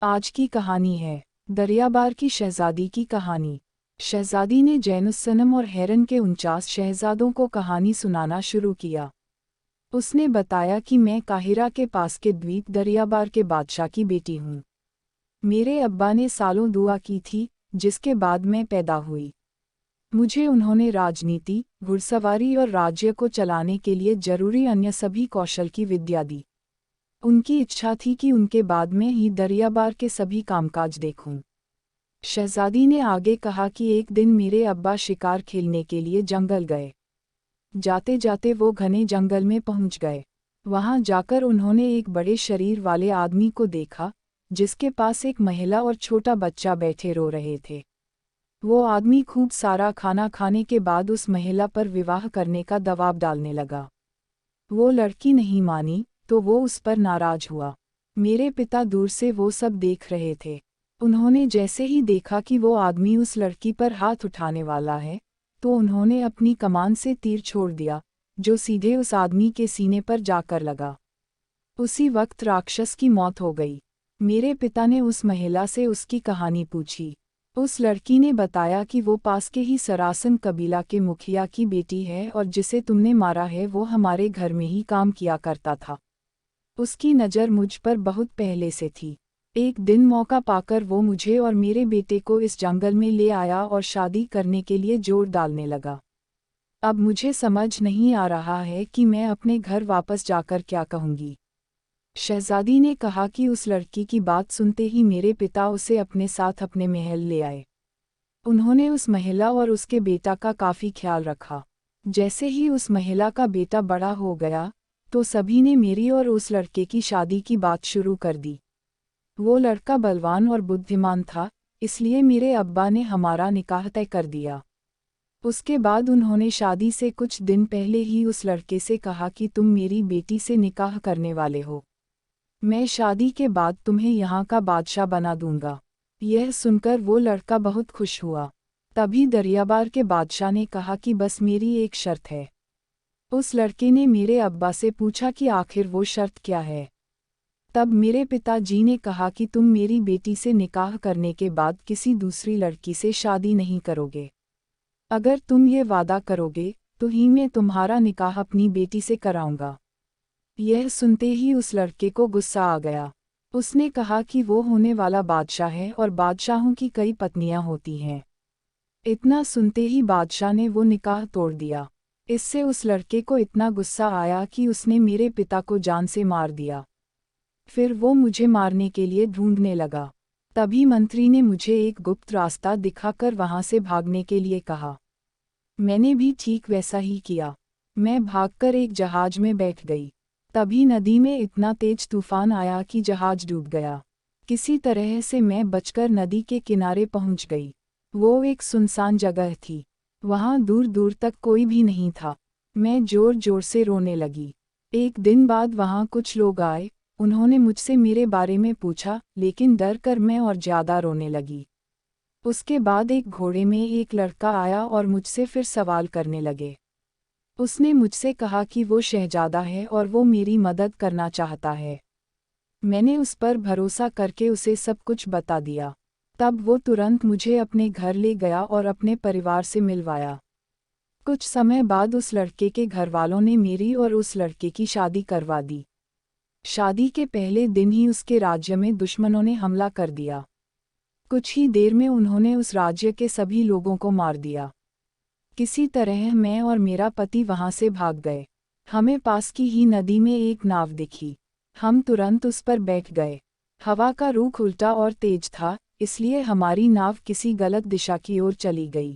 आज की कहानी है दरियाबार की शहजादी की कहानी। शहजादी ने जैनुस्सनम और हेरन के 49 शहजादों को कहानी सुनाना शुरू किया। उसने बताया कि मैं काहिरा के पास के द्वीप दरियाबार के बादशाह की बेटी हूँ। मेरे अब्बा ने सालों दुआ की थी, जिसके बाद मैं पैदा हुई। मुझे उन्होंने राजनीति, घुड़सवारी और राज्य को चलाने के लिए जरूरी अन्य सभी कौशल की विद्या दी। उनकी इच्छा थी कि उनके बाद में ही दरियाबार के सभी कामकाज देखूं। शहजादी ने आगे कहा कि एक दिन मेरे अब्बा शिकार खेलने के लिए जंगल गए। जाते जाते वो घने जंगल में पहुंच गए। वहां जाकर उन्होंने एक बड़े शरीर वाले आदमी को देखा, जिसके पास एक महिला और छोटा बच्चा बैठे रो रहे थे। वो आदमी खूब सारा खाना खाने के बाद उस महिला पर विवाह करने का दबाव डालने लगा। वो लड़की नहीं मानी, तो वो उस पर नाराज हुआ। मेरे पिता दूर से वो सब देख रहे थे। उन्होंने जैसे ही देखा कि वो आदमी उस लड़की पर हाथ उठाने वाला है, तो उन्होंने अपनी कमान से तीर छोड़ दिया, जो सीधे उस आदमी के सीने पर जाकर लगा। उसी वक्त राक्षस की मौत हो गई। मेरे पिता ने उस महिला से उसकी कहानी पूछी। उस लड़की ने बताया कि वो पास के ही सरासन कबीला के मुखिया की बेटी है और जिसे तुमने मारा है वो हमारे घर में ही काम किया करता था। उसकी नज़र मुझ पर बहुत पहले से थी। एक दिन मौका पाकर वो मुझे और मेरे बेटे को इस जंगल में ले आया और शादी करने के लिए जोर डालने लगा। अब मुझे समझ नहीं आ रहा है कि मैं अपने घर वापस जाकर क्या कहूँगी। शहजादी ने कहा कि उस लड़की की बात सुनते ही मेरे पिता उसे अपने साथ अपने महल ले आए। उन्होंने उस महिला और उसके बेटा का काफ़ी ख्याल रखा। जैसे ही उस महिला का बेटा बड़ा हो गया, तो सभी ने मेरी और उस लड़के की शादी की बात शुरू कर दी। वो लड़का बलवान और बुद्धिमान था, इसलिए मेरे अब्बा ने हमारा निकाह तय कर दिया। उसके बाद उन्होंने शादी से कुछ दिन पहले ही उस लड़के से कहा कि तुम मेरी बेटी से निकाह करने वाले हो। मैं शादी के बाद तुम्हें यहाँ का बादशाह बना दूंगा। यह सुनकर वो लड़का बहुत खुश हुआ। तभी दरियाबार के बादशाह ने कहा कि बस मेरी एक शर्त है। उस लड़के ने मेरे अब्बा से पूछा कि आखिर वो शर्त क्या है। तब मेरे पिताजी ने कहा कि तुम मेरी बेटी से निकाह करने के बाद किसी दूसरी लड़की से शादी नहीं करोगे। अगर तुम ये वादा करोगे, तो ही मैं तुम्हारा निकाह अपनी बेटी से कराऊंगा। यह सुनते ही उस लड़के को गुस्सा आ गया। उसने कहा कि वो होने वाला बादशाह है और बादशाहों की कई पत्नियां होती हैं। इतना सुनते ही बादशाह ने वो निकाह तोड़ दिया। इससे उस लड़के को इतना गुस्सा आया कि उसने मेरे पिता को जान से मार दिया। फिर वो मुझे मारने के लिए ढूंढने लगा। तभी मंत्री ने मुझे एक गुप्त रास्ता दिखाकर वहां से भागने के लिए कहा। मैंने भी ठीक वैसा ही किया। मैं भागकर एक जहाज में बैठ गई। तभी नदी में इतना तेज तूफान आया कि जहाज डूब गया। किसी तरह से मैं बचकर नदी के किनारे पहुंच गई। वो एक सुनसान जगह थी। वहां दूर दूर तक कोई भी नहीं था। मैं जोर जोर से रोने लगी। एक दिन बाद वहां कुछ लोग आए। उन्होंने मुझसे मेरे बारे में पूछा, लेकिन डर कर मैं और ज़्यादा रोने लगी। उसके बाद एक घोड़े में एक लड़का आया और मुझसे फिर सवाल करने लगे। उसने मुझसे कहा कि वो शहजादा है और वो मेरी मदद करना चाहता है। मैंने उस पर भरोसा करके उसे सब कुछ बता दिया। तब वो तुरंत मुझे अपने घर ले गया और अपने परिवार से मिलवाया। कुछ समय बाद उस लड़के के घरवालों ने मेरी और उस लड़के की शादी करवा दी। शादी के पहले दिन ही उसके राज्य में दुश्मनों ने हमला कर दिया। कुछ ही देर में उन्होंने उस राज्य के सभी लोगों को मार दिया। किसी तरह मैं और मेरा पति वहां से भाग गए। हमें पास की ही नदी में एक नाव दिखी। हम तुरंत उस पर बैठ गए। हवा का रुख उल्टा और तेज था, इसलिए हमारी नाव किसी गलत दिशा की ओर चली गई।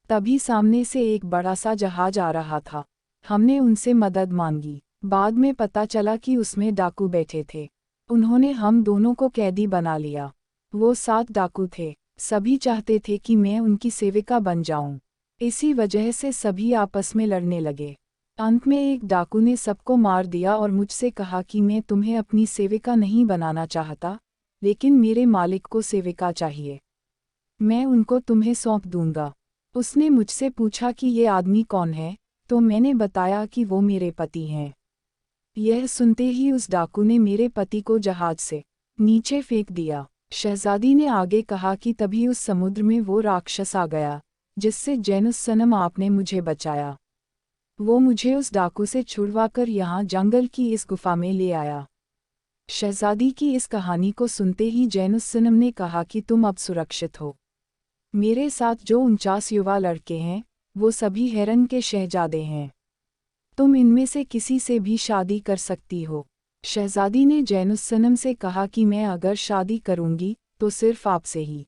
तभी सामने से एक बड़ा सा जहाज आ रहा था। हमने उनसे मदद मांगी। बाद में पता चला कि उसमें डाकू बैठे थे। उन्होंने हम दोनों को कैदी बना लिया। वो 7 डाकू थे। सभी चाहते थे कि मैं उनकी सेविका बन जाऊं। इसी वजह से सभी आपस में लड़ने लगे। अंत में एक डाकू ने सबको मार दिया और मुझसे कहा कि मैं तुम्हें अपनी सेविका नहीं बनाना चाहता, लेकिन मेरे मालिक को सेविका चाहिए। मैं उनको तुम्हें सौंप दूंगा। उसने मुझसे पूछा कि ये आदमी कौन है, तो मैंने बताया कि वो मेरे पति हैं। यह सुनते ही उस डाकू ने मेरे पति को जहाज से नीचे फेंक दिया। शहजादी ने आगे कहा कि तभी उस समुद्र में वो राक्षस आ गया जिससे जैनुस सनम आपने मुझे बचाया। वो मुझे उस डाकू से छुड़वाकर यहाँ जंगल की इस गुफा में ले आया। शहजादी की इस कहानी को सुनते ही जैनुस सनम ने कहा कि तुम अब सुरक्षित हो। मेरे साथ जो 49 युवा लड़के हैं वो सभी हेरन के शहजादे हैं। तुम इनमें से किसी से भी शादी कर सकती हो। शहजादी ने जैनुस सनम से कहा कि मैं अगर शादी करूंगी तो सिर्फ आपसे ही।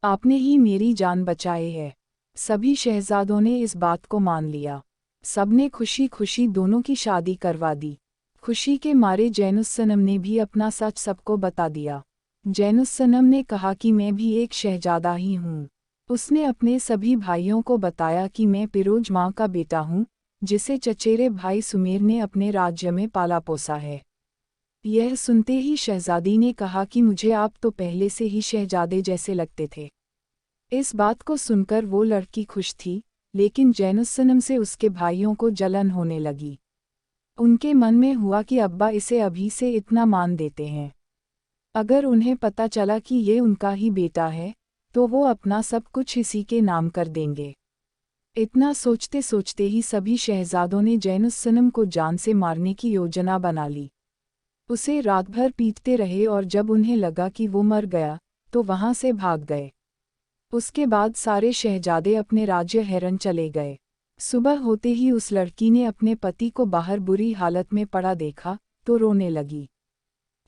आपने ही मेरी जान बचाई है। सभी शहजादों ने इस बात को मान लिया। सबने खुशी खुशी दोनों की शादी करवा दी। खुशी के मारे जैनुस सनम ने भी अपना सच सबको बता दिया। जैनुस सनम ने कहा कि मैं भी एक शहजादा ही हूँ। उसने अपने सभी भाइयों को बताया कि मैं पिरोज माँ का बेटा हूँ जिसे चचेरे भाई सुमेर ने अपने राज्य में पाला पोसा है। यह सुनते ही शहजादी ने कहा कि मुझे आप तो पहले से ही शहजादे जैसे लगते थे। इस बात को सुनकर वो लड़की खुश थी, लेकिन जैनुस सनम से उसके भाइयों को जलन होने लगी। उनके मन में हुआ कि अब्बा इसे अभी से इतना मान देते हैं, अगर उन्हें पता चला कि ये उनका ही बेटा है तो वो अपना सब कुछ इसी के नाम कर देंगे। इतना सोचते सोचते ही सभी शहजादों ने जैनुस सनम को जान से मारने की योजना बना ली। उसे रात भर पीटते रहे और जब उन्हें लगा कि वो मर गया तो वहां से भाग गए। उसके बाद सारे शहजादे अपने राज्य हेरन चले गए। सुबह होते ही उस लड़की ने अपने पति को बाहर बुरी हालत में पड़ा देखा तो रोने लगी।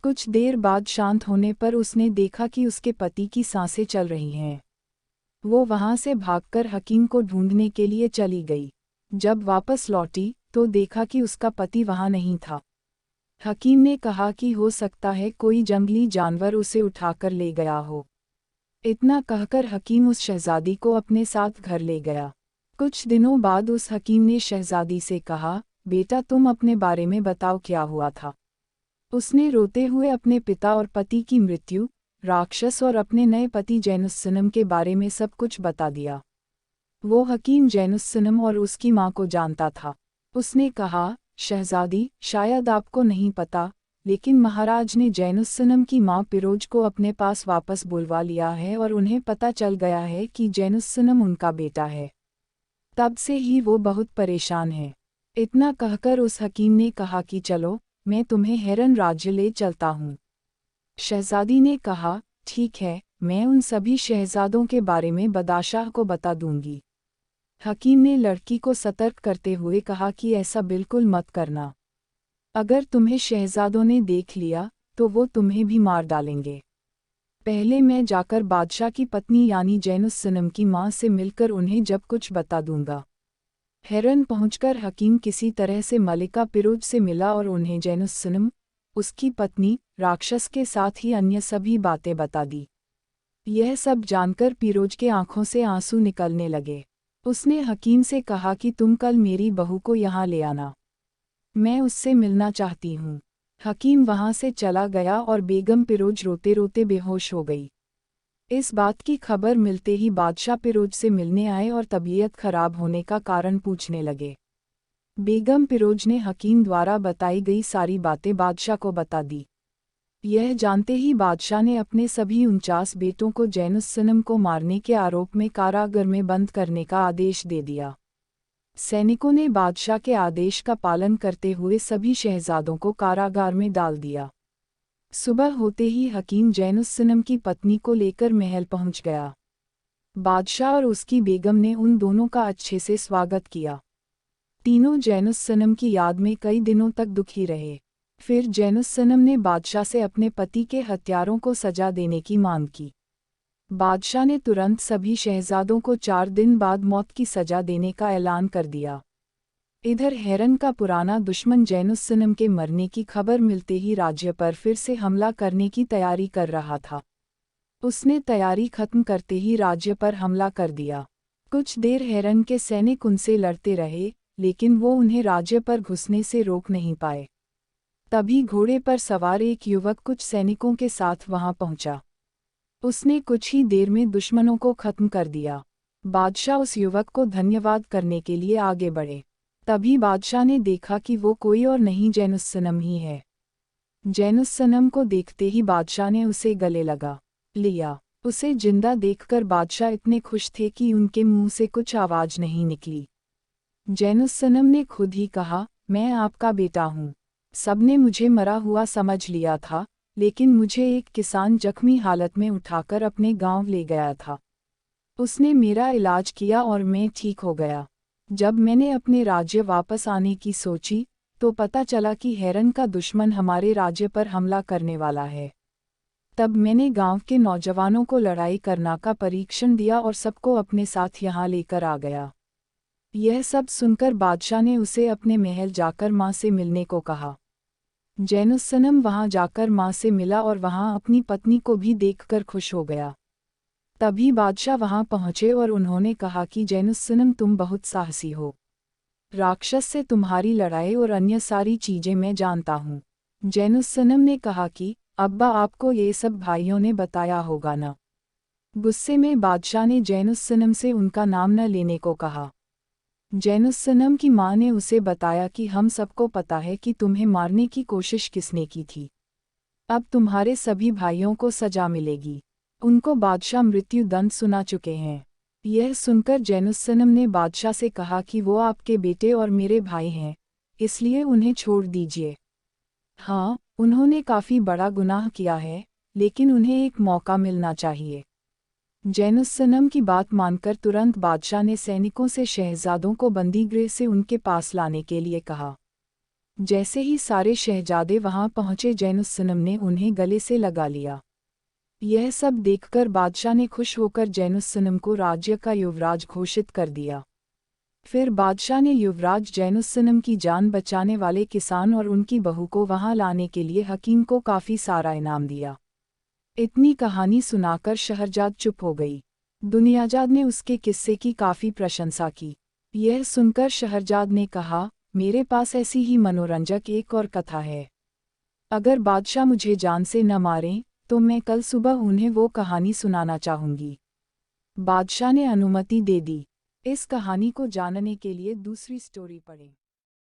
कुछ देर बाद शांत होने पर उसने देखा कि उसके पति की सांसें चल रही हैं। वो वहां से भागकर हकीम को ढूंढने के लिए चली गई। जब वापस लौटी तो देखा कि उसका पति वहां नहीं था। हकीम ने कहा कि हो सकता है कोई जंगली जानवर उसे उठाकर ले गया हो। इतना कहकर हकीम उस शहजादी को अपने साथ घर ले गया। कुछ दिनों बाद उस हकीम ने शहजादी से कहा, बेटा तुम अपने बारे में बताओ क्या हुआ था। उसने रोते हुए अपने पिता और पति की मृत्यु, राक्षस और अपने नए पति जैनुस सनम के बारे में सब कुछ बता दिया। वो हकीम जैनुस सनम और उसकी माँ को जानता था। उसने कहा, शहजादी शायद आपको नहीं पता, लेकिन महाराज ने जैनुस सनम की माँ पिरोज को अपने पास वापस बुलवा लिया है और उन्हें पता चल गया है कि जैनुस सनम उनका बेटा है। तब से ही वो बहुत परेशान है। इतना कहकर उस हकीम ने कहा कि चलो मैं तुम्हें हेरन राज्य ले चलता हूँ। शहजादी ने कहा, ठीक है, मैं उन सभी शहजादों के बारे में बादशाह को बता दूंगी। हकीम ने लड़की को सतर्क करते हुए कहा कि ऐसा बिल्कुल मत करना। अगर तुम्हें शहजादों ने देख लिया तो वो तुम्हें भी मार डालेंगे। पहले मैं जाकर बादशाह की पत्नी यानी जैनुस सनम की माँ से मिलकर उन्हें जब कुछ बता दूंगा। हेरन पहुंचकर हकीम किसी तरह से मलिका पिरोज से मिला और उन्हें जैनुस सनम, उसकी पत्नी, राक्षस के साथ ही अन्य सभी बातें बता दी। यह सब जानकर पिरोज के आंखों से आंसू निकलने लगे। उसने हकीम से कहा कि तुम कल मेरी बहू को यहाँ ले आना, मैं उससे मिलना चाहती हूँ। हकीम वहाँ से चला गया और बेगम पिरोज रोते रोते बेहोश हो गई। इस बात की खबर मिलते ही बादशाह पिरोज से मिलने आए और तबीयत खराब होने का कारण पूछने लगे। बेगम पिरोज ने हकीम द्वारा बताई गई सारी बातें बादशाह को बता दी। यह जानते ही बादशाह ने अपने सभी 49 बेटों को जैनुस सनम को मारने के आरोप में कारागार में बंद करने का आदेश दे दिया। सैनिकों ने बादशाह के आदेश का पालन करते हुए सभी शहजादों को कारागार में डाल दिया। सुबह होते ही हकीम जैनुस सनम की पत्नी को लेकर महल पहुंच गया। बादशाह और उसकी बेगम ने उन दोनों का अच्छे से स्वागत किया। तीनों जैनुस सनम की याद में कई दिनों तक दुखी रहे। फिर जैनुस सनम ने बादशाह से अपने पति के हत्यारों को सजा देने की मांग की। बादशाह ने तुरंत सभी शहजादों को 4 दिन बाद मौत की सजा देने का ऐलान कर दिया। इधर हेरन का पुराना दुश्मन जैनुस सनम के मरने की खबर मिलते ही राज्य पर फिर से हमला करने की तैयारी कर रहा था। उसने तैयारी खत्म करते ही राज्य पर हमला कर दिया। कुछ देर हेरन के सैनिक उनसे लड़ते रहे, लेकिन वो उन्हें राज्य पर घुसने से रोक नहीं पाए। तभी घोड़े पर सवार एक युवक कुछ सैनिकों के साथ वहां पहुंचा। उसने कुछ ही देर में दुश्मनों को खत्म कर दिया। बादशाह उस युवक को धन्यवाद करने के लिए आगे बढ़े। तभी बादशाह ने देखा कि वो कोई और नहीं जैनुस सनम ही है। जैनुस्सनम को देखते ही बादशाह ने उसे गले लगा लिया। उसे जिंदा देखकर बादशाह इतने खुश थे कि उनके मुंह से कुछ आवाज नहीं निकली। जैनुस्सनम ने खुद ही कहा, मैं आपका बेटा हूँ। सबने मुझे मरा हुआ समझ लिया था, लेकिन मुझे एक किसान जख्मी हालत में उठाकर अपने गांव ले गया था। उसने मेरा इलाज किया और मैं ठीक हो गया। जब मैंने अपने राज्य वापस आने की सोची, तो पता चला कि हेरन का दुश्मन हमारे राज्य पर हमला करने वाला है। तब मैंने गांव के नौजवानों को लड़ाई करना का परीक्षण दिया और सबको अपने साथ यहाँ लेकर आ गया। यह सब सुनकर बादशाह ने उसे अपने महल जाकर माँ से मिलने को कहा। जैनुस्सनम वहाँ जाकर माँ से मिला और वहाँ अपनी पत्नी को भी देखकर खुश हो गया। तभी बादशाह वहाँ पहुँचे और उन्होंने कहा कि जैनुस्सनम तुम बहुत साहसी हो। राक्षस से तुम्हारी लड़ाई और अन्य सारी चीज़ें मैं जानता हूँ। जैनुस्सनम ने कहा कि अब्बा आपको ये सब भाइयों ने बताया होगा ना। गुस्से में बादशाह ने जैनुस्सनम से उनका नाम न लेने को कहा। जैनुस्सनम की माँ ने उसे बताया कि हम सबको पता है कि तुम्हें मारने की कोशिश किसने की थी। अब तुम्हारे सभी भाइयों को सजा मिलेगी। उनको बादशाह मृत्यु दंड सुना चुके हैं। यह सुनकर जैनुस्सनम ने बादशाह से कहा कि वो आपके बेटे और मेरे भाई हैं, इसलिए उन्हें छोड़ दीजिए। हाँ, उन्होंने काफ़ी बड़ा गुनाह किया है, लेकिन उन्हें एक मौका मिलना चाहिए। जैनुस्सनम की बात मानकर तुरंत बादशाह ने सैनिकों से शहजादों को बंदीगृह से उनके पास लाने के लिए कहा। जैसे ही सारे शहजादे वहां पहुंचे जैनुस्सनम ने उन्हें गले से लगा लिया। यह सब देखकर बादशाह ने खुश होकर जैनुस्सनम को राज्य का युवराज घोषित कर दिया। फिर बादशाह ने युवराज जैनुस्सनम की जान बचाने वाले किसान और उनकी बहू को वहां लाने के लिए हकीम को काफ़ी सारा इनाम दिया। इतनी कहानी सुनाकर शहरजाद चुप हो गई। दुनियाजाद ने उसके किस्से की काफ़ी प्रशंसा की। यह सुनकर शहरजाद ने कहा, मेरे पास ऐसी ही मनोरंजक एक और कथा है। अगर बादशाह मुझे जान से न मारें, तो मैं कल सुबह उन्हें वो कहानी सुनाना चाहूँगी। बादशाह ने अनुमति दे दी। इस कहानी को जानने के लिए दूसरी स्टोरी पढ़ें।